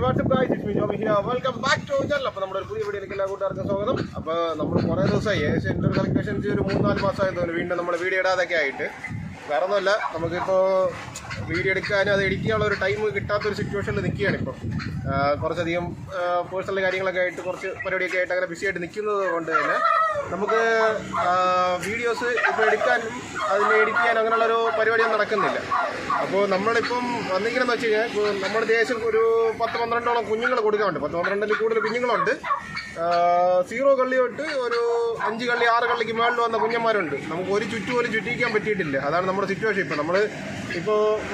Welcome back to channel. അപ്പോൾ നമ്മുടെ ഒരു പുതിയ വീഡിയോയിലേക്ക് എല്ലാ കൂട്ടുകാർക്കും സ്വാഗതം. അപ്പോൾ നമ്മൾ കുറേ ദിവസമായി ഏകദേശം എൻ്റെ ഒരു കളക്ടേഷൻ ഒരു 3-4 മാസമായി തോന്നുന്നു വീണ്ടും നമ്മൾ വീഡിയോ ഇടാതൊക്കെ ആയിട്ട്. വേറെ ഒന്നുമല്ല, നമുക്കിപ്പോൾ വീഡിയോ എടുക്കാനും അത് എഡിറ്റ് ചെയ്യാനുള്ള ഒരു ടൈം കിട്ടാത്തൊരു സിറ്റുവേഷനിൽ നിൽക്കുകയാണ്. ഇപ്പം കുറച്ചധികം പേഴ്സണൽ കാര്യങ്ങളൊക്കെ ആയിട്ട് കുറച്ച് പരിപാടിയൊക്കെ ആയിട്ട് അങ്ങനെ ബിസി ആയിട്ട് നിൽക്കുന്നത് കൊണ്ട് തന്നെ നമുക്ക് വീഡിയോസ് ഇപ്പോൾ എടുക്കാനും അതിനെ എഡിറ്റ് ചെയ്യാനും അങ്ങനെയുള്ളൊരു പരിപാടിയൊന്നും നടക്കുന്നില്ല. അപ്പോൾ നമ്മളിപ്പം വന്നിരിക്കണമെന്ന് വെച്ച് കഴിഞ്ഞാൽ ഇപ്പോൾ നമ്മുടെ ദേശം ഒരു 10-12ഓളം കുഞ്ഞുങ്ങൾ കൊടുക്കാറുണ്ട്. 10-12 കൂടുതൽ കുഞ്ഞുങ്ങളുണ്ട്. 0 കള്ളി തൊട്ട് ഒരു 5 കള്ളി 6 കള്ളിക്ക് മുകളിൽ വന്ന കുഞ്ഞന്മാരുണ്ട്. നമുക്ക് ഒരു ചുറ്റു പോലും ചുറ്റിക്കാൻ പറ്റിയിട്ടില്ല. അതാണ് നമ്മുടെ സിറ്റുവേഷൻ. ഇപ്പോൾ നമ്മൾ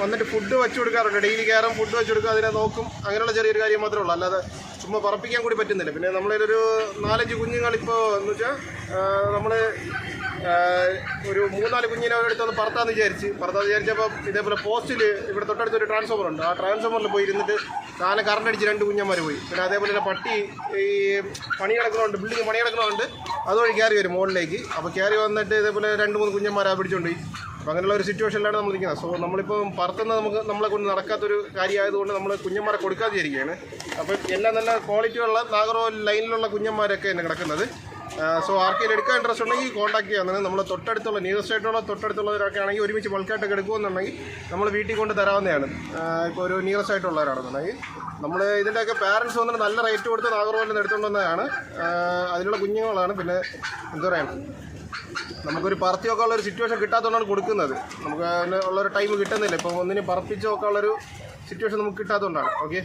വന്നിട്ട് ഫുഡ് വെച്ച് കൊടുക്കാറുണ്ട്. ഡെയിലി കയറും ഫുഡ് വെച്ച് കൊടുക്കുക, അതിനെ നോക്കും, അങ്ങനെയുള്ള ചെറിയൊരു കാര്യം മാത്രമേ ഉള്ളൂ. അല്ലാതെ ചുമ്മാ പറപ്പിക്കാൻ കൂടി പറ്റുന്നില്ല. പിന്നെ നമ്മളൊരു 4-5 കുഞ്ഞുങ്ങളിപ്പോൾ എന്ന് വെച്ചാൽ നമ്മൾ ഒരു 3-4 കുഞ്ഞിനെ അടുത്തൊന്ന് പറത്താന്ന് വിചാരിച്ചപ്പോൾ ഇതേപോലെ പോസ്റ്റിൽ ഇവിടെ തൊട്ടടുത്തൊരു ട്രാൻസ്ഫോമർ ഉണ്ട്. ആ ട്രാൻസ്ഫോമറിൽ പോയി ഇരുന്നിട്ട് താനെ കറണ്ട് അടിച്ച് 2 കുഞ്ഞന്മാർ പോയി. പിന്നെ അതേപോലെ തന്നെ പട്ടി ഈ പണി കിടക്കണമുണ്ട്, ബിൽഡിങ് പണി കിടക്കണമുണ്ട്, അതുവഴി കയറി വരും മുകളിലേക്ക്. അപ്പോൾ കയറി വന്നിട്ട് ഇതേപോലെ 2-3 കുഞ്ഞന്മാരെ പിടിച്ചുകൊണ്ട് പോയി. അപ്പോൾ അങ്ങനെയുള്ള ഒരു സിറ്റുവേഷനിലാണ് നമ്മൾ നിൽക്കുന്നത്. സോ നമ്മളിപ്പോൾ പറത്തുന്നത് നമ്മളെ കൊണ്ട് നടക്കാത്തൊരു കാര്യമായതുകൊണ്ട് നമ്മൾ കുഞ്ഞന്മാരെ കൊടുക്കാതെ ഇരിക്കുകയാണ്. അപ്പോൾ എല്ലാം നല്ല ക്വാളിറ്റിയുള്ള നാഗർകോവിൽ ലൈനിലുള്ള കുഞ്ഞന്മാരൊക്കെ തന്നെ കിടക്കുന്നത്. സോ ആർക്കെങ്കിലും എടുക്കാൻ ഇൻട്രസ്റ്റ് ഉണ്ടെങ്കിൽ കോൺടാക്ട് ചെയ്യാവുന്നതാണ്. നമ്മൾ തൊട്ടടുത്തുള്ള നിയറസ്റ്റ് ആയിട്ടുള്ള തൊട്ടടുത്തുള്ളവരൊക്കെ ആണെങ്കിൽ ഒരുമിച്ച് ബൾക്കായിട്ടൊക്കെ എടുക്കുമെന്നുണ്ടെങ്കിൽ നമ്മൾ വീട്ടിൽ കൊണ്ട് തരാവുന്നതാണ്. ഇപ്പോൾ ഒരു നിയറസ്റ്റ് ആയിട്ടുള്ളവരാണെന്നുണ്ടെങ്കിൽ നമ്മൾ ഇതിൻ്റെയൊക്കെ പാരൻസ് വന്നിട്ട് നല്ല റേറ്റ് കൊടുത്ത് നാഗർകോവിലിൽ നിന്ന് എടുത്തുകൊണ്ട് വന്നതാണ്. അതിലുള്ള കുഞ്ഞുങ്ങളാണ്. പിന്നെ എന്താ പറയുക, നമുക്കൊരു പറത്തിയൊക്കെ ഉള്ളൊരു സിറ്റുവേഷൻ കിട്ടാത്തതുകൊണ്ടാണ് കൊടുക്കുന്നത്. നമുക്ക് അതിന് ഉള്ളൊരു ടൈം കിട്ടുന്നില്ല. ഇപ്പോൾ ഒന്നിന് പറപ്പിച്ചൊക്കെ ഉള്ളൊരു സിറ്റുവേഷൻ നമുക്ക് കിട്ടാത്തതുകൊണ്ടാണ്. ഓക്കെ,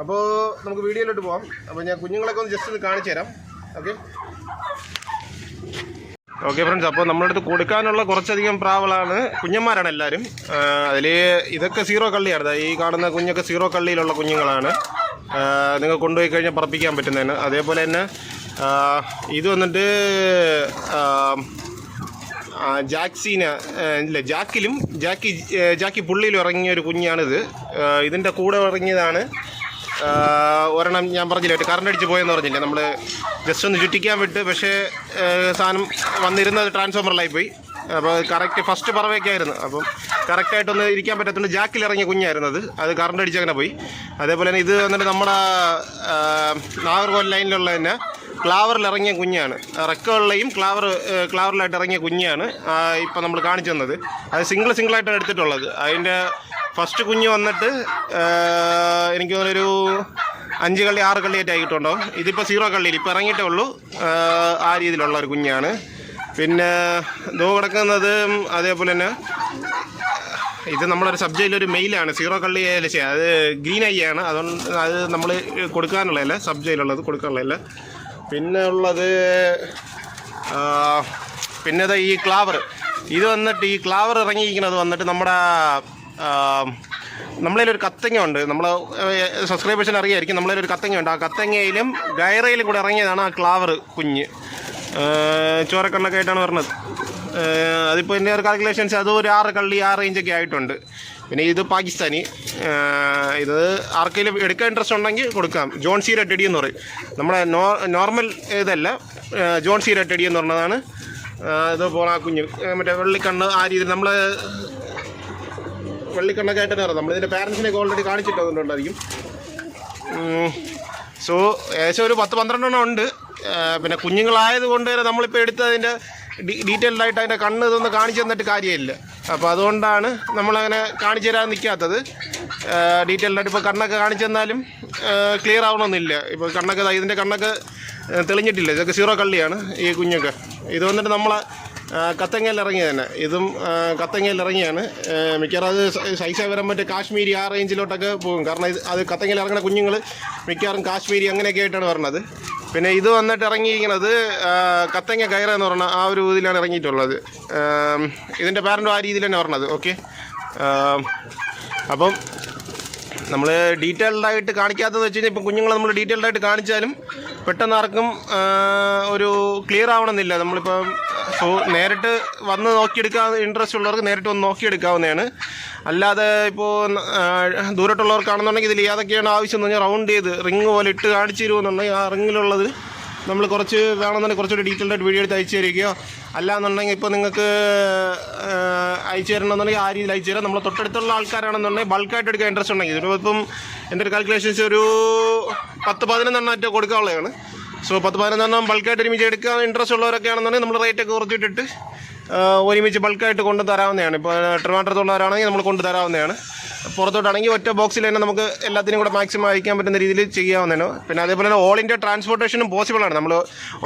അപ്പോൾ നമുക്ക് വീഡിയോയിലോട്ട് പോകാം. അപ്പോൾ ഞാൻ കുഞ്ഞുങ്ങളൊക്കെ ഒന്ന് ജസ്റ്റ് ഒന്ന് കാണിച്ചു തരാം. ഓക്കെ ഫ്രണ്ട്സ്, അപ്പോൾ നമ്മുടെ അടുത്ത് കൊടുക്കാനുള്ള കുറച്ചധികം പ്രാവളാണ്, കുഞ്ഞന്മാരാണ് എല്ലാവരും. അതിൽ ഇതൊക്കെ 0 കള്ളിയാണ്. ഈ കാണുന്ന കുഞ്ഞൊക്കെ 0 കള്ളിയിലുള്ള കുഞ്ഞുങ്ങളാണ്. നിങ്ങൾ കൊണ്ടുപോയി കഴിഞ്ഞാൽ പറപ്പിക്കാൻ പറ്റുന്നതാണ്. അതേപോലെ തന്നെ ഇത് വന്നിട്ട് ജാക്കി പുള്ളിയിലും ഇറങ്ങിയ ഒരു കുഞ്ഞാണിത്. ഇതിൻ്റെ കൂടെ ഇറങ്ങിയതാണ് ഒരെണ്ണം ഞാൻ പറഞ്ഞില്ല, കറണ്ട് അടിച്ച് പോയെന്ന് പറഞ്ഞില്ല. നമ്മൾ ജസ്റ്റ് ഒന്ന് ചുറ്റിക്കാൻ വിട്ട്, പക്ഷേ സാധനം വന്നിരുന്നത് ട്രാൻസ്ഫോമറിലായി പോയി. അപ്പോൾ കറക്റ്റ് ഫസ്റ്റ് പറവയൊക്കെ ആയിരുന്നു. അപ്പം കറക്റ്റായിട്ടൊന്ന് ഇരിക്കാൻ പറ്റത്തുണ്ട്. ജാക്കിൽ ഇറങ്ങിയ കുഞ്ഞായിരുന്നത്, അത് കറണ്ട് അടിച്ച് അങ്ങനെ പോയി. അതേപോലെ തന്നെ ഇത് വന്നിട്ട് നമ്മുടെ നാഗർകോവിൽ ലൈനിലുള്ള തന്നെ ക്ലാവറിൽ ഇറങ്ങിയ കുഞ്ഞാണ്. റെക്കുകളിലെയും ക്ലാവറിലായിട്ട് ഇറങ്ങിയ കുഞ്ഞാണ് ഇപ്പം നമ്മൾ കാണിച്ചു തന്നത്. അത് സിംഗിളായിട്ടാണ് എടുത്തിട്ടുള്ളത്. അതിൻ്റെ ഫസ്റ്റ് കുഞ്ഞ് വന്നിട്ട് എനിക്ക് തോന്നുന്നൊരു 5 കള്ളി 6 കള്ളിയായിട്ട് ആയിട്ടുണ്ടാവും. ഇതിപ്പോൾ 0 കള്ളിയിൽ ഇപ്പോൾ ഇറങ്ങിയിട്ടേ ഉള്ളൂ. ആ രീതിയിലുള്ള ഒരു കുഞ്ഞാണ്. പിന്നെ ദോ കിടക്കുന്നത് അതേപോലെ തന്നെ ഇത് നമ്മളൊരു സബ്ജയിലൊരു മെയിലാണ്. 0 കള്ളി അത് ഗ്രീൻ ഐ ആണ്. അതുകൊണ്ട് അത് നമ്മൾ കൊടുക്കാനുള്ളതല്ല, സബ്ജയിലുള്ളത് കൊടുക്കാനുള്ളതല്ല. പിന്നെ ഉള്ളത് പിന്നെ ഈ ക്ലാവർ, ഇത് വന്നിട്ട് ഈ ക്ലാവർ ഇറങ്ങിയിരിക്കുന്നത് വന്നിട്ട് നമ്മളതിലൊരു കത്തങ്ങ ഉണ്ട്. നമ്മൾ സബ്സ്ക്രൈബേഴ്സിന് അറിയായിരിക്കും. നമ്മളതിലൊരു കത്തങ്ങ ഉണ്ട്. ആ കത്തങ്ങയിലും ഗൈറയിലും കൂടെ ഇറങ്ങിയതാണ് ആ ക്ലാവർ കുഞ്ഞ്. ചോരക്കണ്ണൊക്കെ ആയിട്ടാണ് പറഞ്ഞത്. അതിപ്പോൾ എൻ്റെ ഒരു കാൽക്കുലേഷൻസ് അത് ഒരു 6 കള്ളി ആ റേഞ്ചൊക്കെ ആയിട്ടുണ്ട്. പിന്നെ ഇത് പാകിസ്ഥാനി. ഇത് ആർക്കെങ്കിലും എടുക്കാൻ ഇൻട്രസ്റ്റ് ഉണ്ടെങ്കിൽ കൊടുക്കാം. ജോൺ സി റെഡ് എടി എന്ന് പറയും. നമ്മുടെ നോർമൽ ഇതല്ല, ജോൺ സി റെഡ് എടി എന്ന് പറഞ്ഞതാണ്. ഇത് പോണ കുഞ്ഞ് മറ്റേ വെള്ളിക്കണ്ണ് ആ രീതിയിൽ നമ്മൾ വെള്ളിക്കണ്ണൊക്കെ ആയിട്ട് തന്നെ അറിയാം. നമ്മളിതിൻ്റെ പാരൻസിനെയൊക്കെ ഓൾറെഡി കാണിച്ചിട്ടുണ്ടായിരിക്കും. സോ ഏകദേശം ഒരു 10-12 ഉണ്ട്. പിന്നെ കുഞ്ഞുങ്ങളായത് കൊണ്ട് തന്നെ നമ്മളിപ്പോൾ എടുത്തതിൻ്റെ ഡീറ്റെയിൽഡായിട്ട് അതിൻ്റെ കണ്ണ് ഇതൊന്നും കാണിച്ചു തന്നിട്ട് കാര്യമില്ല. അപ്പോൾ അതുകൊണ്ടാണ് നമ്മളങ്ങനെ കാണിച്ചു തരാൻ നിൽക്കാത്തത്. ഡീറ്റെയിൽഡായിട്ട് ഇപ്പോൾ കണ്ണൊക്കെ കാണിച്ചു തന്നാലും ക്ലിയർ ആവണമെന്നില്ല. ഇപ്പോൾ ഇതിൻ്റെ കണ്ണൊക്കെ തെളിഞ്ഞിട്ടില്ല. ഇതൊക്കെ 0 കള്ളിയാണ് ഈ കുഞ്ഞൊക്കെ. ഇത് വന്നിട്ട് നമ്മളെ കത്തങ്ങയിൽ ഇറങ്ങിയത് തന്നെ. ഇതും കത്തങ്ങയിൽ ഇറങ്ങിയാണ്. മിക്കവാറും അത് സൈസായി വരാൻ പറ്റും കാശ്മീരി ആ റേഞ്ചിലോട്ടൊക്കെ പോകും. കാരണം അത് കത്തങ്ങയിൽ ഇറങ്ങുന്ന കുഞ്ഞുങ്ങൾ മിക്കവാറും കാശ്മീരി അങ്ങനെയൊക്കെ ആയിട്ടാണ് പറഞ്ഞത്. പിന്നെ ഇത് വന്നിട്ട് ഇറങ്ങിയിരിക്കുന്നത് കത്തങ്ങ കയറ എന്ന് പറഞ്ഞ ആ ഒരു ഇതിലാണ് ഇറങ്ങിയിട്ടുള്ളത്. ഇതിൻ്റെ പാരൻറ്റും ആ രീതിയിൽ തന്നെ പറഞ്ഞത്. ഓക്കെ, അപ്പം നമ്മൾ ഡീറ്റെയിൽഡായിട്ട് കാണിക്കാത്തതെന്ന് വെച്ച് കഴിഞ്ഞാൽ ഇപ്പം കുഞ്ഞുങ്ങളെ നമ്മൾ ഡീറ്റെയിൽഡായിട്ട് കാണിച്ചാലും പെട്ടെന്ന് ആർക്കും ഒരു ക്ലിയർ ആവണമെന്നില്ല. നമ്മളിപ്പം നേരിട്ട് വന്ന് നോക്കിയെടുക്കാൻ ഇൻട്രസ്റ്റ് ഉള്ളവർക്ക് നേരിട്ട് വന്ന് നോക്കിയെടുക്കാവുന്നതാണ്. അല്ലാതെ ഇപ്പോൾ ദൂരത്തുള്ളവർക്കാണെന്നുണ്ടെങ്കിൽ ഇതിൽ ഏതൊക്കെയാണ് ആവശ്യം എന്ന് പറഞ്ഞാൽ റൗണ്ട് ചെയ്ത് റിങ് പോലെ ഇട്ട് കാണിച്ചു തരുമെന്നുണ്ടെങ്കിൽ ആ റിങ്ങിലുള്ളത് നമ്മൾ കുറച്ച് വേണമെന്നുണ്ടെങ്കിൽ കുറച്ചുകൂടി ഡീറ്റെയിൽഡ് ആയിട്ട് വീഡിയോ എടുത്ത് അയച്ചു തരികയോ അല്ലാന്നുണ്ടെങ്കിൽ ഇപ്പോൾ നിങ്ങൾക്ക് അയച്ചു തരണമെന്നുണ്ടെങ്കിൽ ആ രീതിയിൽ അയച്ചു തരാം. നമ്മൾ തൊട്ടടുത്തുള്ള ആൾക്കാരാണെന്നുണ്ടെങ്കിൽ ബൾക്കായിട്ട് എടുക്കാൻ ഇൻട്രസ്റ്റ് ഉണ്ടെങ്കിൽ ഇപ്പം എൻ്റെ ഒരു കാൽക്കുലേഷൻസ് ഒരു 10-11 കൊടുക്കാനുള്ളതാണ്. സോ 10-11 ബൾക്കായിട്ട് ഒരുമിച്ച് എടുക്കാൻ ഇൻട്രസ്റ്റ് ഉള്ളവരൊക്കെ ആണെന്നുണ്ടെങ്കിൽ നമ്മൾ റേറ്റൊക്കെ കുറച്ചിട്ടിട്ട് ഒരുമിച്ച് ബൾക്കായിട്ട് കൊണ്ടു തരാവുന്നതാണ്. ഇപ്പോൾ ട്രിവാൻഡ്രത്തുള്ളവരാണെങ്കിൽ നമ്മൾ കൊണ്ടു തരാവുന്നതാണ്. പുറത്തോട്ടാണെങ്കിൽ ഒറ്റ ബോക്സിൽ തന്നെ നമുക്ക് എല്ലാത്തിനും കൂടെ മാക്സിമം അയക്കാൻ പറ്റുന്ന രീതിയിൽ ചെയ്യാവുന്നതാണ്. പിന്നെ അതേപോലെ തന്നെ ഓൾ ഇന്ത്യ ട്രാൻസ്പോർട്ടേഷനും പോസിബിളാണ്. നമ്മൾ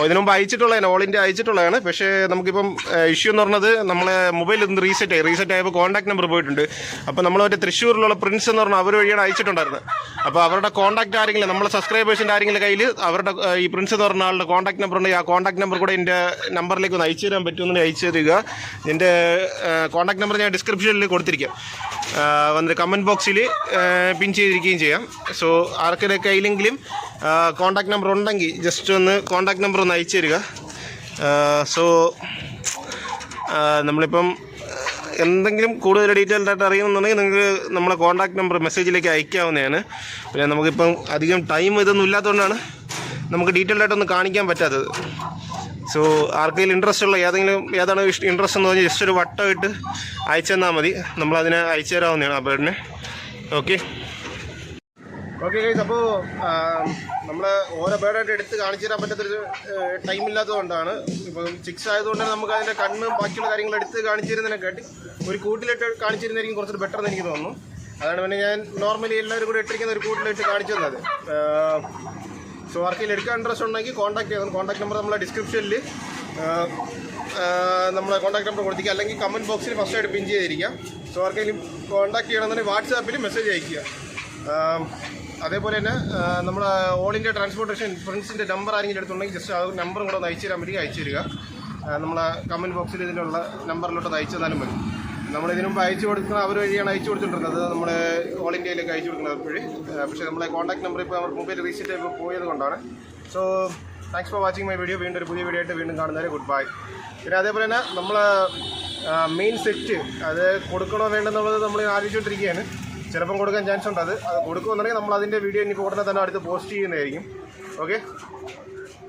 ഇതിനു മുമ്പ് അയച്ചിട്ടുള്ളതാണ്, ഓൾ ഇന്ത്യ അയച്ചിട്ടുള്ളതാണ്. പക്ഷേ നമുക്കിപ്പം ഇഷ്യൂ എന്ന് പറഞ്ഞത് നമ്മളെ മൊബൈൽ ഒന്ന് റീസെറ്റ് ആയപ്പോൾ കോൺടാക്ട് നമ്പർ പോയിട്ടുണ്ട്. അപ്പോൾ നമ്മൾ മറ്റേ തൃശ്ശൂരിലുള്ള പ്രിൻസ് എന്ന് പറഞ്ഞാൽ അവർ വഴിയാണ് അയച്ചിട്ടുണ്ടായിരുന്നത്. അപ്പോൾ അവരുടെ കോൺടാക്ട് ആരെങ്കിലും നമ്മളെ സബ്സ്ക്രൈബേഴ്സിൻ്റെ ആരെങ്കിലും കയ്യിൽ അവരുടെ ഈ പ്രിൻസ് എന്ന് പറഞ്ഞ ആളുടെ കോൺടാക്ട് നമ്പർ ഉണ്ടെങ്കിൽ ആ കോൺടാക്ട് നമ്പർ കൂടെ എൻ്റെ നമ്പറിലേക്ക് ഒന്ന് അയച്ചു തരാൻ പറ്റുമെന്ന് അയച്ചു തരിക. എൻ്റെ കോൺടാക്ട് നമ്പർ ഞാൻ ഡിസ്ക്രിപ്ഷനിൽ കൊടുത്തിരിക്കാം, വന്നിട്ട് കമൻറ്റ് ബോക്സിൽ പിൻ ചെയ്തിരിക്കുകയും ചെയ്യാം. സോ ആർക്കിടെ കയ്യിലെങ്കിലും കോൺടാക്ട് നമ്പർ ഉണ്ടെങ്കിൽ ജസ്റ്റ് ഒന്ന് കോൺടാക്ട് നമ്പർ ഒന്ന് അയച്ചു തരിക. സോ നമ്മളിപ്പം എന്തെങ്കിലും കൂടുതൽ ഡീറ്റെയിൽഡ് ആയിട്ട് അറിയുന്നുണ്ടെങ്കിൽ നിങ്ങൾക്ക് നമ്മളെ കോൺടാക്ട് നമ്പർ മെസ്സേജിലേക്ക് അയക്കാവുന്നതാണ്. പിന്നെ നമുക്കിപ്പം അധികം ടൈം ഇതൊന്നും ഇല്ലാത്തതുകൊണ്ടാണ് നമുക്ക് ഡീറ്റെയിൽഡ് ആയിട്ടൊന്നും കാണിക്കാൻ പറ്റാത്തത്. സോ ആർക്കെങ്കിലും ഇൻട്രസ്റ്റ് ഉള്ള ഏതാണ് ഇൻട്രസ്റ്റ് എന്ന് പറഞ്ഞാൽ ജസ്റ്റ് ഒരു വട്ടമായിട്ട് അയച്ചു തന്നാൽ മതി, നമ്മളതിനെ അയച്ചു തരാവുന്നതാണ് ആ ബേർഡിനെ. ഓക്കെ ഗൈസ്, അപ്പോൾ നമ്മൾ ഓരോ ബേർഡായിട്ട് എടുത്ത് കാണിച്ചു തരാൻ പറ്റാത്തൊരു ടൈം ഇല്ലാത്തതുകൊണ്ടാണ്. ഇപ്പം ചിക്സ് ആയതുകൊണ്ട് നമുക്ക് അതിൻ്റെ കണ്ണും ബാക്കിയുള്ള കാര്യങ്ങൾ എടുത്ത് കാണിച്ചു തരുന്നതിനെക്കാട്ടി ഒരു കൂട്ടിലിട്ട് കാണിച്ചു തരുന്നതായിരിക്കും കുറച്ചൊരു ബെറ്റർ എന്ന് എനിക്ക് തോന്നുന്നു. അതാണ് പിന്നെ ഞാൻ നോർമലി എല്ലാവരും കൂടി ഇട്ടിരിക്കുന്ന ഒരു കൂട്ടിലിട്ട് കാണിച്ചു തന്നത്. സോ ആർക്കെങ്കിലും എടുക്കാൻ ഇൻട്രസ്റ്റ് ഉണ്ടെങ്കിൽ കോൺടാക്ട് ചെയ്യണം. കോൺടാക്ട് നമ്പർ നമ്മളെ ഡിസ്ക്രിപ്ഷനിൽ നമ്മളെ കോൺടാക്ട് നമ്പർ കൊടുത്തിരിക്കുക, അല്ലെങ്കിൽ കമൻറ്റ് ബോക്സിൽ ഫസ്റ്റായിട്ട് പിൻ ചെയ്തിരിക്കാം. സോ ആർക്കെങ്കിലും കോൺടാക്ട് ചെയ്യണമെന്നുണ്ടെങ്കിൽ വാട്സാപ്പിൽ മെസ്സേജ് അയയ്ക്കുക. അതേപോലെ തന്നെ നമ്മൾ ഓൾ ഇന്ത്യ ട്രാൻസ്പോർട്ടേഷൻ ഫ്രണ്ട്സിൻ്റെ നമ്പർ ആരെങ്കിലും എടുത്തുണ്ടെങ്കിൽ ജസ്റ്റ് ആ നമ്പറും കൂടെ ഒന്ന് അയച്ചു തരാൻ പറ്റി അയച്ചു തരിക. നമ്മളെ കമൻറ്റ് ബോക്സിൽ ഇതിലുള്ള നമ്പറിലോട്ട് അയച്ചു തന്നാലും മതി. നമ്മളിതിനു മുമ്പ് അയച്ചു കൊടുക്കുന്ന അവർ വഴിയാണ് അയച്ചു കൊടുത്തിട്ടുള്ളത്, നമ്മൾ ഓൾ ഇന്ത്യയിലേക്ക് അയച്ചു കൊടുക്കുന്നത് വഴി. പക്ഷേ നമ്മളെ കോൺടാക്ട് നമ്പർ ഇപ്പോൾ അവർ മൊബൈൽ റീസെറ്റ് ആയി പോയത് കൊണ്ടാണ്. So thanks for watching my video. വീണ്ടും ഒരു പുതിയ വീഡിയോ ആയിട്ട് വീണ്ടും കാണുന്നവരെ ഗുഡ് ബൈ. പിന്നെ അതേപോലെ തന്നെ നമ്മൾ മെയിൻ സെറ്റ് അത് കൊടുക്കണോ വേണ്ടെന്നുള്ളത് നമ്മൾ ആലോചിച്ചുകൊണ്ടിരിക്കുകയാണ്. ചിലപ്പം കൊടുക്കാൻ ചാൻസ് ഉണ്ട്. അത് കൊടുക്കുമെന്നുണ്ടെങ്കിൽ നമ്മൾ അതിൻ്റെ വീഡിയോ ഇനി ഉടനെ തന്നെ അടുത്ത് പോസ്റ്റ് ചെയ്യുന്നതായിരിക്കും. ഓക്കെ.